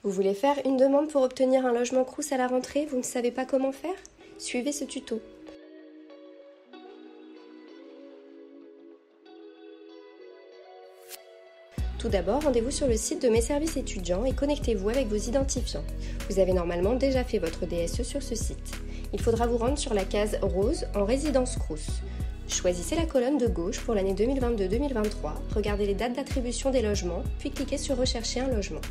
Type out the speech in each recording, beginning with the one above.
Vous voulez faire une demande pour obtenir un logement Crous à la rentrée, vous ne savez pas comment faire? Suivez ce tuto. Tout d'abord, rendez-vous sur le site de Mes Services étudiants et connectez-vous avec vos identifiants. Vous avez normalement déjà fait votre DSE sur ce site. Il faudra vous rendre sur la case rose en résidence Crous. Choisissez la colonne de gauche pour l'année 2022-2023, regardez les dates d'attribution des logements, puis cliquez sur Rechercher un logement.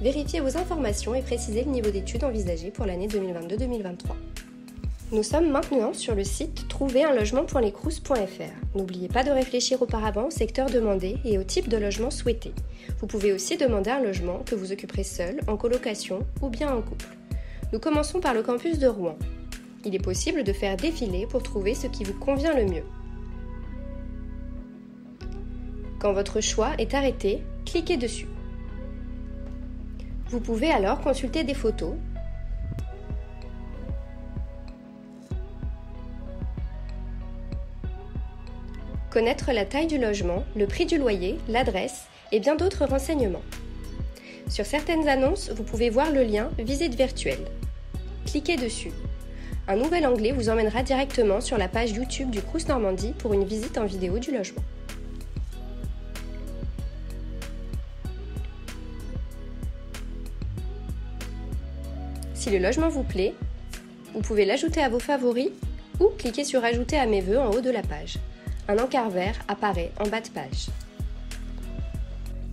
Vérifiez vos informations et précisez le niveau d'études envisagé pour l'année 2022-2023. Nous sommes maintenant sur le site trouveranlogement.lescrous.fr. N'oubliez pas de réfléchir auparavant au secteur demandé et au type de logement souhaité. Vous pouvez aussi demander un logement que vous occuperez seul, en colocation ou bien en couple. Nous commençons par le campus de Rouen. Il est possible de faire défiler pour trouver ce qui vous convient le mieux. Quand votre choix est arrêté, cliquez dessus. Vous pouvez alors consulter des photos, connaître la taille du logement, le prix du loyer, l'adresse et bien d'autres renseignements. Sur certaines annonces, vous pouvez voir le lien « Visite virtuelle ». Cliquez dessus. Un nouvel onglet vous emmènera directement sur la page YouTube du Crous Normandie pour une visite en vidéo du logement. Si le logement vous plaît, vous pouvez l'ajouter à vos favoris ou cliquer sur « Ajouter à mes vœux » en haut de la page. Un encart vert apparaît en bas de page.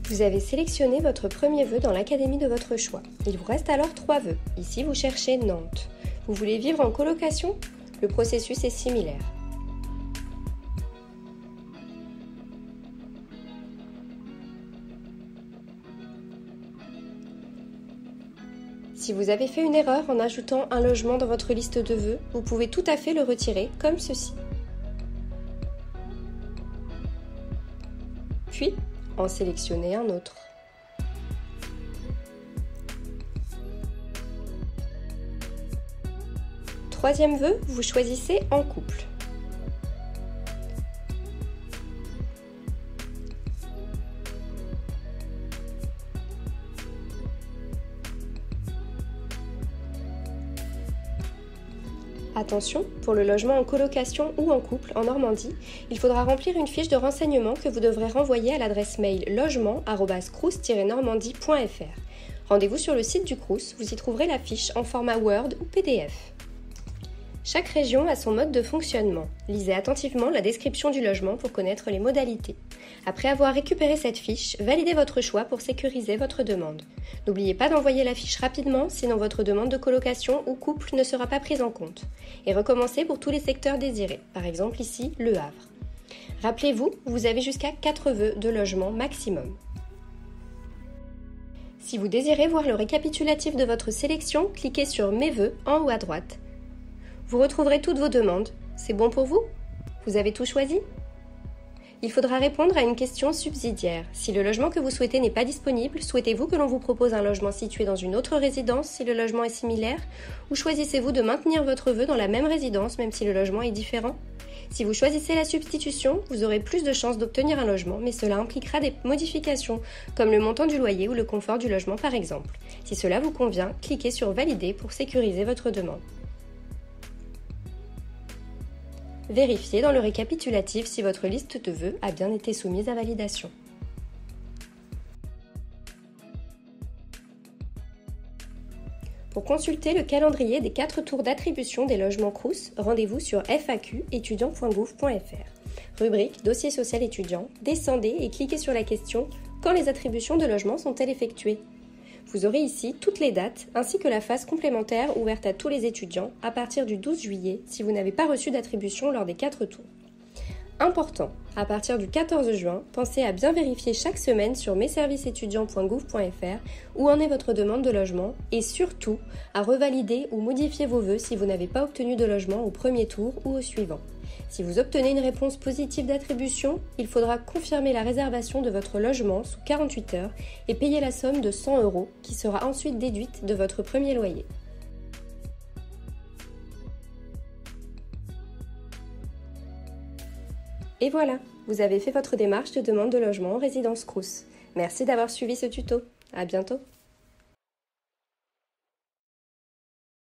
Vous avez sélectionné votre premier vœu dans l'académie de votre choix. Il vous reste alors 3 vœux. Ici, vous cherchez Nantes. Vous voulez vivre en colocation? Le processus est similaire. Si vous avez fait une erreur en ajoutant un logement dans votre liste de vœux, vous pouvez tout à fait le retirer comme ceci. Puis, en sélectionner un autre. Troisième vœu, vous choisissez en couple. Attention, pour le logement en colocation ou en couple en Normandie, il faudra remplir une fiche de renseignement que vous devrez renvoyer à l'adresse mail logement@crous-normandie.fr. Rendez-vous sur le site du Crous, vous y trouverez la fiche en format Word ou PDF. Chaque région a son mode de fonctionnement. Lisez attentivement la description du logement pour connaître les modalités. Après avoir récupéré cette fiche, validez votre choix pour sécuriser votre demande. N'oubliez pas d'envoyer la fiche rapidement, sinon votre demande de colocation ou couple ne sera pas prise en compte. Et recommencez pour tous les secteurs désirés, par exemple ici, Le Havre. Rappelez-vous, vous avez jusqu'à 4 vœux de logement maximum. Si vous désirez voir le récapitulatif de votre sélection, cliquez sur « Mes vœux » en haut à droite. Vous retrouverez toutes vos demandes. C'est bon pour vous? Vous avez tout choisi? Il faudra répondre à une question subsidiaire. Si le logement que vous souhaitez n'est pas disponible, souhaitez-vous que l'on vous propose un logement situé dans une autre résidence si le logement est similaire? Ou choisissez-vous de maintenir votre vœu dans la même résidence même si le logement est différent? Si vous choisissez la substitution, vous aurez plus de chances d'obtenir un logement, mais cela impliquera des modifications, comme le montant du loyer ou le confort du logement par exemple. Si cela vous convient, cliquez sur « Valider » pour sécuriser votre demande. Vérifiez dans le récapitulatif si votre liste de vœux a bien été soumise à validation. Pour consulter le calendrier des 4 tours d'attribution des logements Crous, rendez-vous sur faq-étudiant.gouv.fr. Rubrique Dossier social étudiant, descendez et cliquez sur la question « Quand les attributions de logements sont-elles effectuées ?» Vous aurez ici toutes les dates ainsi que la phase complémentaire ouverte à tous les étudiants à partir du 12 juillet si vous n'avez pas reçu d'attribution lors des 4 tours. Important, à partir du 14 juin, pensez à bien vérifier chaque semaine sur messervicesétudiants.gouv.fr où en est votre demande de logement et surtout à revalider ou modifier vos vœux si vous n'avez pas obtenu de logement au premier tour ou au suivant. Si vous obtenez une réponse positive d'attribution, il faudra confirmer la réservation de votre logement sous 48 heures et payer la somme de 100 € qui sera ensuite déduite de votre premier loyer. Et voilà, vous avez fait votre démarche de demande de logement en résidence Crous. Merci d'avoir suivi ce tuto. À bientôt.